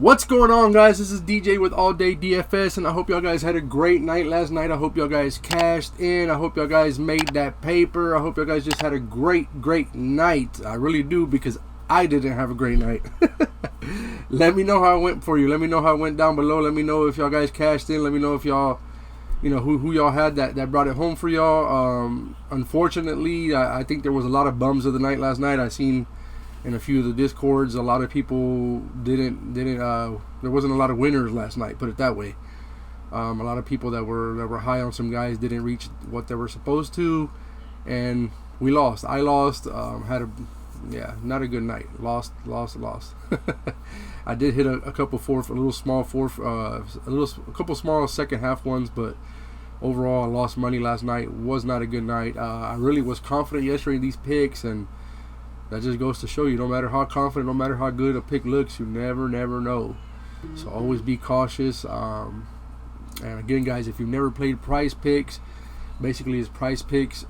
What's going on, guys? This is DJ with All Day DFS, and I hope y'all guys had a great night last night. I hope y'all guys cashed in. I hope y'all guys made that paper. I hope y'all guys just had a great night. I really do, because I didn't have a great night. Let me know how it went for you. Let me know how it went down below. Let me know if y'all guys cashed in. Let me know if y'all, who y'all had that brought it home for y'all. Unfortunately, I think there was a lot of bums of the night last night. I seen in a few of the discords, a lot of people didn't there wasn't a lot of winners last night, put it that way. A lot of people that were high on some guys didn't reach what they were supposed to, and we lost. I lost. Had not a good night. Lost. I did hit a couple small second half ones, but overall I lost money last night. Was not a good night. I really was confident yesterday in these picks, and that just goes to show you, no matter how confident, no matter how good a pick looks, you never know. So always be cautious. And again, guys, if you've never played PrizePicks, basically it's PrizePicks.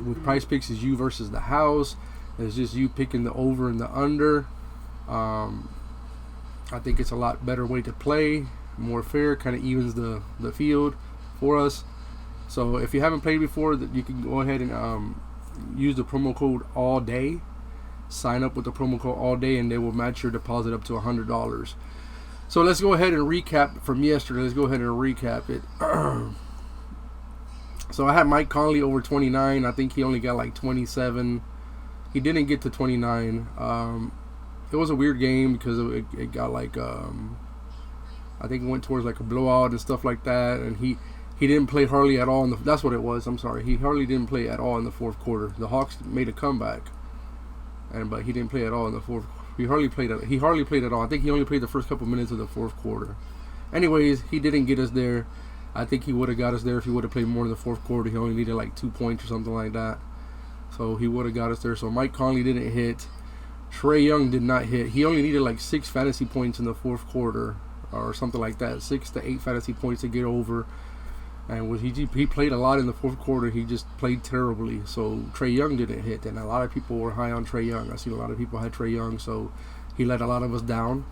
With PrizePicks is you versus the house. It's just you picking the over and the under. I think it's a lot better way to play, more fair, kind of evens the field for us. So if you haven't played before, you can go ahead and use the promo code ALLDAY. Sign up with the promo code ALLDAY, and they will match your deposit up to $100. So let's go ahead and recap from yesterday. Let's go ahead and recap it. So I had Mike Conley over 29. I think he only got like 27. He didn't get to 29. It was a weird game because it got like I think it went towards like a blowout and stuff like that, and he didn't play hardly at all that's what it was. I'm sorry. He hardly didn't play at all in the fourth quarter. The Hawks made a comeback, but he didn't play at all in the fourth. He hardly played at all. I think he only played the first couple minutes of the fourth quarter. Anyways, he didn't get us there. I think he would have got us there if he would have played more in the fourth quarter. He only needed like 2 points or something like that. So he would have got us there. So Mike Conley didn't hit. Trae Young did not hit. He only needed like 6 fantasy points in the fourth quarter or something like that. 6 to 8 fantasy points to get over. And he played a lot in the fourth quarter. He just played terribly. So Trae Young didn't hit, and a lot of people were high on Trae Young. I seen a lot of people had Trae Young, so he let a lot of us down.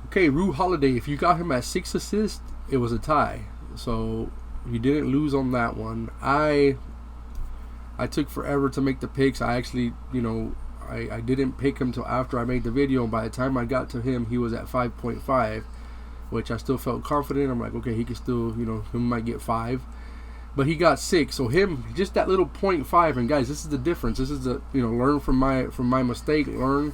Okay, Rue Holiday, if you got him at 6 assists, it was a tie. So you didn't lose on that one. I took forever to make the picks. I actually, I didn't pick him till after I made the video, and by the time I got to him, he was at 5.5. Which I still felt confident. I'm like, okay, he can still, he might get 5, but he got 6. So him, just that little 0.5. And guys, this is the difference. This is the, learn from my mistake. Learn.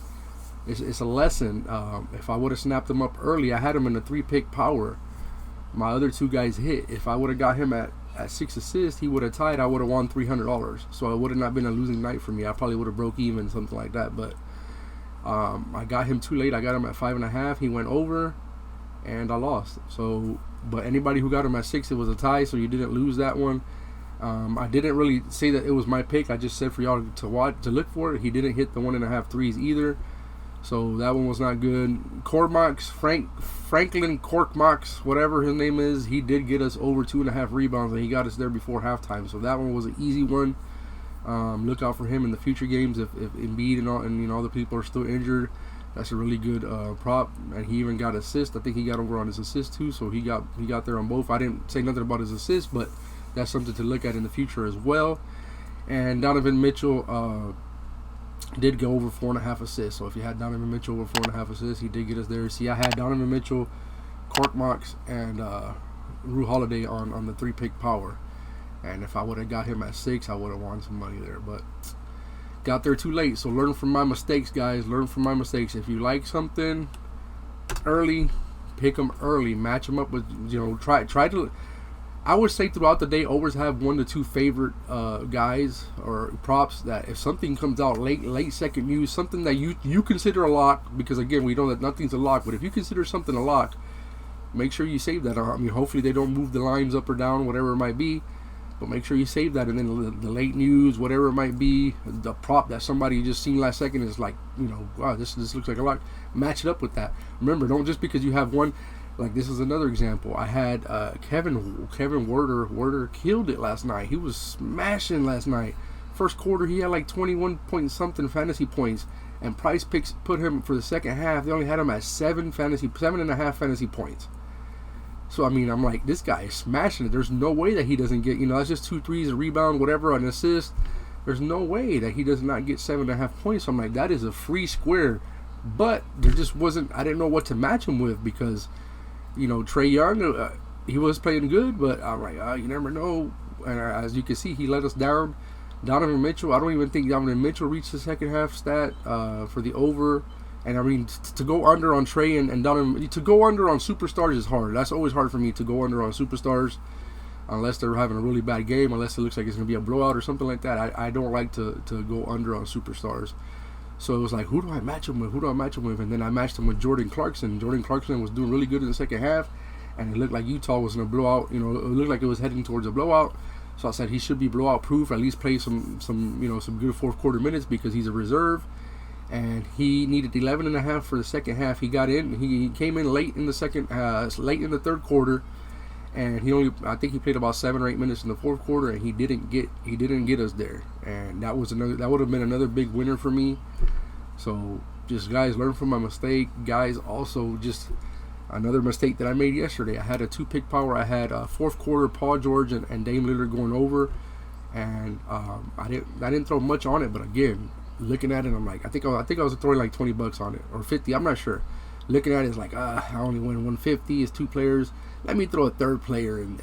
It's a lesson. If I would have snapped him up early, I had him in a 3-pick power. My other 2 guys hit. If I would have got him at 6 assists, he would have tied. I would have won $300. So it would have not been a losing night for me. I probably would have broke even, something like that. But I got him too late. I got him at 5.5. He went over, and I lost. So, but anybody who got him at 6, it was a tie, so you didn't lose that one. I didn't really say that it was my pick. I just said for y'all to look for it. He didn't hit the 1.5 threes either, so that one was not good. Franklin Korkmox, whatever his name is, he did get us over 2.5 rebounds, and he got us there before halftime. So that one was an easy one. Look out for him in the future games if Embiid and all the people are still injured. That's a really good prop, and he even got assist. I think he got over on his assist too, so he got there on both. I didn't say nothing about his assist, but that's something to look at in the future as well. And Donovan Mitchell did go over 4.5 assists. So if you had Donovan Mitchell over 4.5 assists, he did get us there. See, I had Donovan Mitchell, Korkmox, and Rue Holiday on the 3-pick power. And if I would have got him at 6, I would have won some money there, but got there too late. So learn from my mistakes, guys. Learn from my mistakes. If you like something early, pick them early. Match them up with, try to. I would say throughout the day, always have 1 to 2 favorite guys or props that if something comes out late second news, something that you consider a lock, because again, we know that nothing's a lock, but if you consider something a lock, make sure you save that. I mean, hopefully they don't move the lines up or down, whatever it might be. But make sure you save that, and then the late news, whatever it might be, the prop that somebody just seen last second is like, wow, this looks like a lot. Match it up with that. Remember, don't just because you have one. Like, this is another example. I had Kevin Werder killed it last night. He was smashing last night. First quarter, he had like 21 point something fantasy points. and PrizePicks put him for the second half. They only had him at 7.5 fantasy points. So I mean, I'm like, this guy is smashing it. There's no way that he doesn't get, that's just 2 threes, a rebound, whatever, an assist. There's no way that he does not get 7.5 points. So I'm like, that is a free square. But there just wasn't. I didn't know what to match him with because, Trae Young, he was playing good, but I'm like, you never know. And as you can see, he let us down. Donovan Mitchell, I don't even think Donovan Mitchell reached the second half stat for the over. And I mean, to go under on Trae and Donovan, to go under on superstars is hard. That's always hard for me to go under on superstars, unless they're having a really bad game, unless it looks like it's going to be a blowout or something like that. I don't like to go under on superstars. So it was like, who do I match him with? And then I matched him with Jordan Clarkson. Jordan Clarkson was doing really good in the second half, and it looked like Utah was going to blow out. It looked like it was heading towards a blowout. So I said he should be blowout proof, at least play some good fourth quarter minutes because he's a reserve. And he needed 11.5 for the second half. He got in. He came in late in the third quarter, and I think he played about 7 or 8 minutes in the fourth quarter, and he didn't get us there. And that would have been another big winner for me. So just guys, learn from my mistake. Guys, also just another mistake that I made yesterday. I had a 2-pick power. I had fourth quarter Paul George and Dame Lillard going over, and I didn't throw much on it. But again, looking at it, I'm like, I think I was throwing like $20 on it or 50. I'm not sure. Looking at it, it's like, I only win 150. It's 2 players. Let me throw a third player in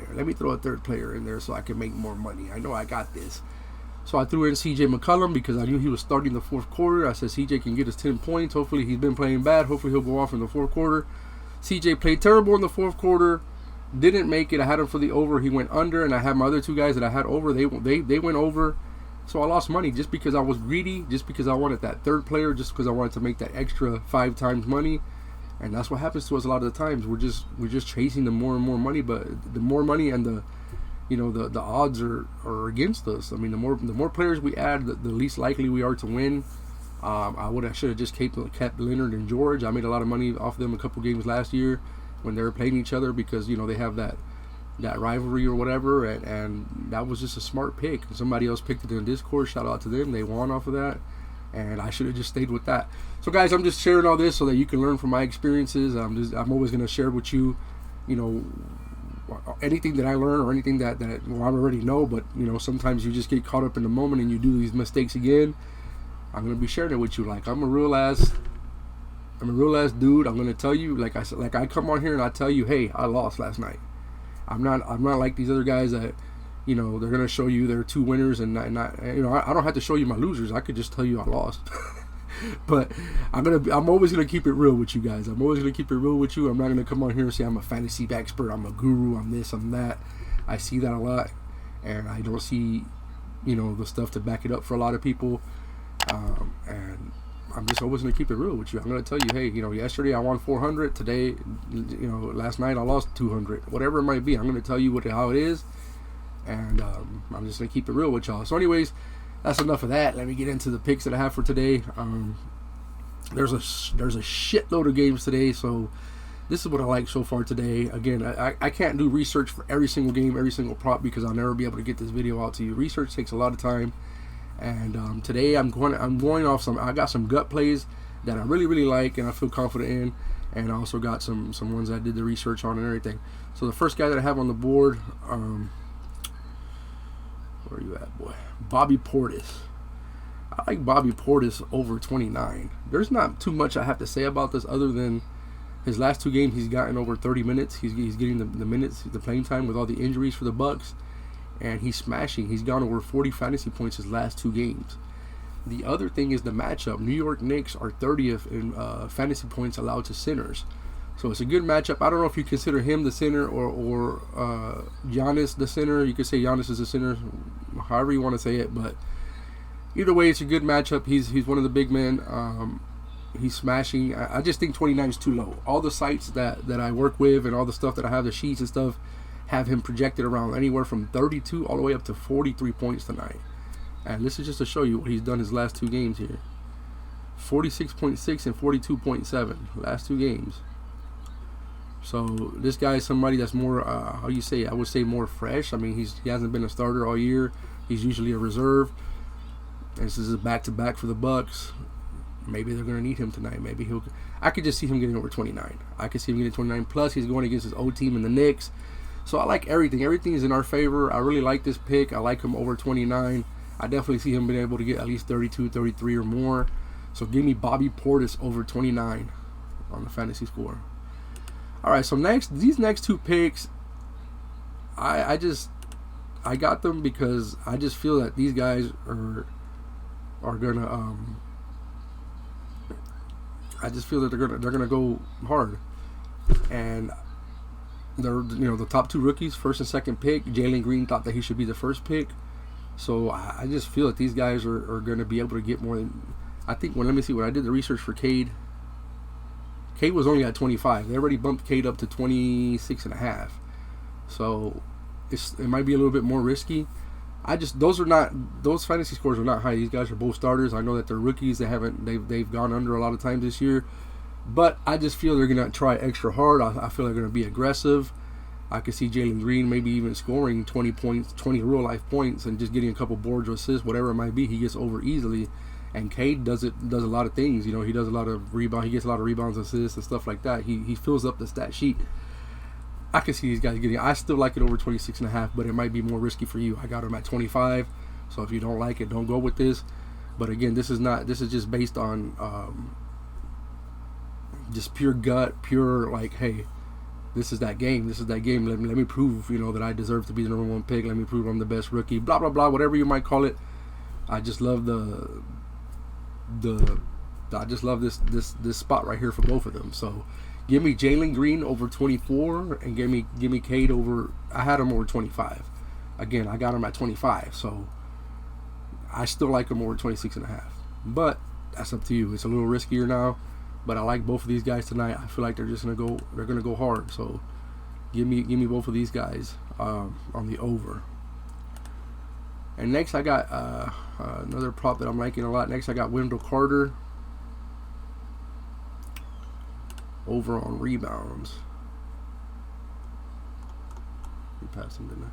there so I can make more money. I know I got this. So I threw in CJ McCollum because I knew he was starting the fourth quarter. I said CJ can get us 10 points. Hopefully he's been playing bad. Hopefully he'll go off in the fourth quarter. CJ played terrible in the fourth quarter. Didn't make it. I had him for the over. He went under, and I had my other 2 guys that I had over. They went over. So I lost money just because I was greedy, just because I wanted that third player, just because I wanted to make that extra 5 times money. And that's what happens to us a lot of the times. We're just chasing the more and more money, but the more money and the odds are against us. I mean, the more players we add, the least likely we are to win. I should have just kept Leonard and George. I made a lot of money off them a couple games last year when they were playing each other because they have that rivalry or whatever, and that was just a smart pick. Somebody else picked it in Discord. Shout out to them. They won off of that, and I should have just stayed with that. So guys, I'm just sharing all this so that you can learn from my experiences. I'm always going to share with you, anything that I learn or anything that I already know, but sometimes you just get caught up in the moment and you do these mistakes again. I'm going to be sharing it with you. Like I'm a real ass dude. I'm going to tell you, like I come on here and I tell you, hey, I lost last night. I'm not like these other guys that, they're gonna show you their 2 winners and not I don't have to show you my losers. I could just tell you I lost. But I'm always gonna keep it real with you guys. I'm always gonna keep it real with you. I'm not gonna come on here and say I'm a fantasy expert. I'm a guru. I'm this. I'm that. I see that a lot, and I don't see, the stuff to back it up for a lot of people. And I'm just always going to keep it real with you. I'm going to tell you, hey, yesterday I won 400. Today, last night I lost 200. Whatever it might be, I'm going to tell you how it is. And I'm just going to keep it real with y'all. So anyways, that's enough of that. Let me get into the picks that I have for today. There's a shitload of games today. So this is what I like so far today. Again, I can't do research for every single game, every single prop, because I'll never be able to get this video out to you. Research takes a lot of time. And today I'm going off I got some gut plays that I really like and I feel confident in, and I also got some ones I did the research on and everything. So the first guy that I have on the board, where are you at, boy? Bobby Portis. I like Bobby Portis over 29. There's not too much I have to say about this other than his last 2 games he's gotten over 30 minutes. He's getting the minutes, the playing time with all the injuries for the Bucks. And he's smashing. He's gone over 40 fantasy points his last 2 games. The other thing is the matchup. New York Knicks are 30th in fantasy points allowed to centers. So it's a good matchup. I don't know if you consider him the center or Giannis the center. You could say Giannis is the center, however you want to say it. But either way, it's a good matchup. He's one of the big men. He's smashing. I just think 29 is too low. All the sites that I work with and all the stuff that I have, the sheets and stuff, have him projected around anywhere from 32 all the way up to 43 points tonight. And this is just to show you what he's done his last 2 games here. 46.6 and 42.7 last 2 games. So this guy is somebody that's more, I would say more fresh. I mean, he hasn't been a starter all year. He's usually a reserve. And this is a back-to-back for the Bucks. maybe they're going to need him tonight. Maybe he'll. I could just see him getting over 29. I could see him getting 29. Plus, he's going against his old team in the Knicks. So I like everything. Everything is in our favor. I really like this pick. I like him over 29. I definitely see him being able to get at least 32, 33 or more. So give me Bobby Portis over 29 on the fantasy score. All right, so these next two picks, I got them because I just feel that these guys are gonna I just feel that they're gonna go hard, and they're the top two rookies, first and second pick. Jalen Green thought that he should be the first pick, so I just feel that these guys are gonna be able to get more than. I think let me see, when I did the research for Cade was only at 25. They already bumped Cade up to 26.5. So it might be a little bit more risky. Those fantasy scores are not high. These guys are both starters. I know that they're rookies. They've gone under a lot of times this year, but I just feel they're gonna try extra hard. I feel they're gonna be aggressive. I could see Jalen Green maybe even scoring 20 points, 20 real life points, and just getting a couple boards or assists, whatever it might be. He gets over easily. And Cade does a lot of things. He does a lot of rebounds. He gets a lot of rebounds, assists, and stuff like that. He fills up the stat sheet. I can see these guys getting. I still like it over 26.5, but it might be more risky for you. I got him at 25. So if you don't like it, don't go with this. But again, this is just based on just pure gut, pure like, hey, this is that game. Let me prove that I deserve to be the number one pick. Let me prove I'm the best rookie. Blah blah blah. Whatever you might call it. I just love I just love this spot right here for both of them. So give me Jalen Green over 24 and give me Cade over. I had him over 25. Again, I got him at 25, so I still like him over 26.5. But that's up to you. It's a little riskier now, but I like both of these guys tonight. I feel like they're gonna go hard. So give me both of these guys on the over. And next I got another prop that I'm liking a lot. Next I got Wendell Carter over on rebounds. We passed him, didn't I?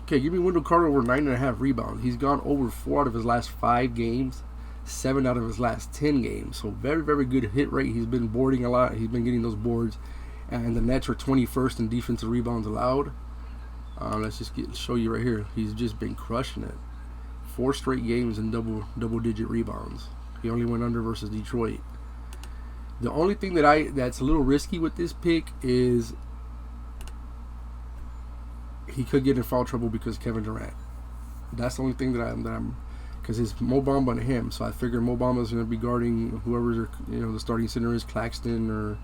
Okay, give me Wendell Carter over 9.5 rebounds. He's gone over 4 out of his last 5 games, 7 out of his last 10 games. So very, very good hit rate. He's been boarding a lot. He's been getting those boards. And the Nets are 21st in defensive rebounds allowed. Let's just show you right here. He's just been crushing it. 4 straight games in double-digit rebounds. He only went under versus Detroit. The only thing that's a little risky with this pick is he could get in foul trouble because Kevin Durant. That's the only thing that I'm because it's Mo Bamba and him. So I figure Mo Bamba's going to be guarding whoever's the starting center is, Claxton or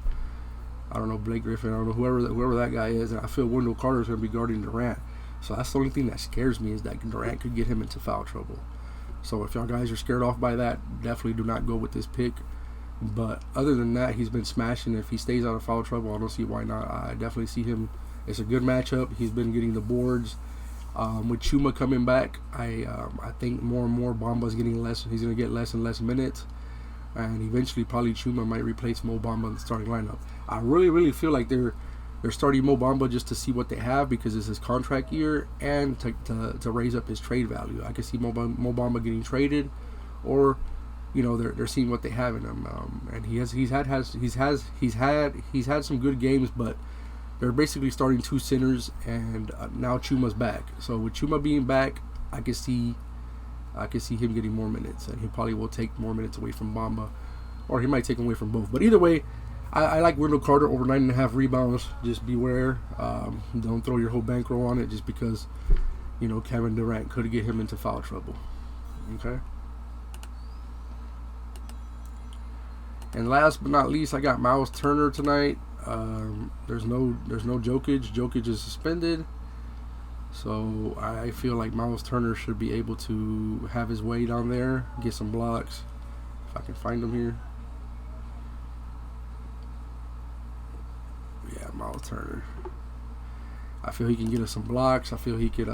I don't know, Blake Griffin, I don't know, whoever that guy is, and I feel Wendell Carter is going to be guarding Durant. So that's the only thing that scares me, is that Durant could get him into foul trouble. So if y'all guys are scared off by that, definitely do not go with this pick. But other than that, he's been smashing. If he stays out of foul trouble, I don't see why not. I definitely see him. It's a good matchup. He's been getting the boards. With Chuma coming back, I think more and more Bamba's getting less. He's going to get less and less minutes. And eventually probably Chuma might replace Mo Bamba in the starting lineup. I really, really feel like they're starting Mo Bamba just to see what they have, because it's his contract year, and to raise up his trade value. I could see Mo Bamba getting traded, or they're seeing what they have in him. And he's had some good games, but they're basically starting 2 centers, and now Chuma's back. So with Chuma being back, I can see him getting more minutes, and he probably will take more minutes away from Bamba, or he might take him away from both. But either way, I like Wendell Carter over 9.5 rebounds. Just beware. Don't throw your whole bankroll on it just because, Kevin Durant could get him into foul trouble. Okay. And last but not least, I got Myles Turner tonight. There's no Jokic. Jokic is suspended. So I feel like Myles Turner should be able to have his way down there, get some blocks. If I can find him here. Yeah, Myles Turner. I feel he can get us some blocks. I feel he could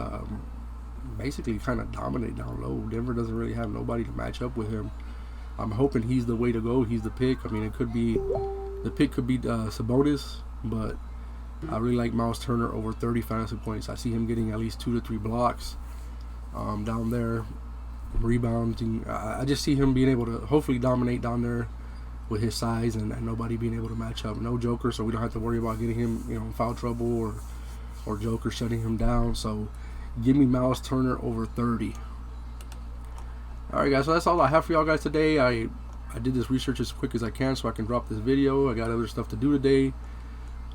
basically kind of dominate down low. Denver doesn't really have nobody to match up with him. I'm hoping he's the way to go. He's the pick. I mean, the pick could be Sabonis, but I really like Myles Turner over 30 fantasy points. I see him getting at least 2 to 3 blocks down there. rebounding. I just see him being able to hopefully dominate down there with his size and nobody being able to match up. No Joker, so we don't have to worry about getting him, in foul trouble or Joker shutting him down. So give me Myles Turner over 30. All right, guys. So that's all I have for y'all guys today. I did this research as quick as I can so I can drop this video. I got other stuff to do today.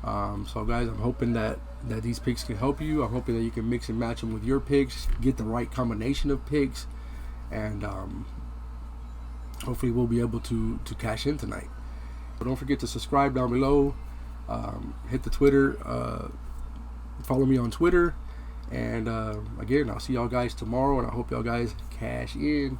So guys, I'm hoping that these picks can help you. I'm hoping that you can mix and match them with your picks, get the right combination of picks, and hopefully we'll be able to cash in tonight. But don't forget to subscribe down below. Hit the Twitter. Follow me on Twitter. And again, I'll see y'all guys tomorrow, and I hope y'all guys cash in.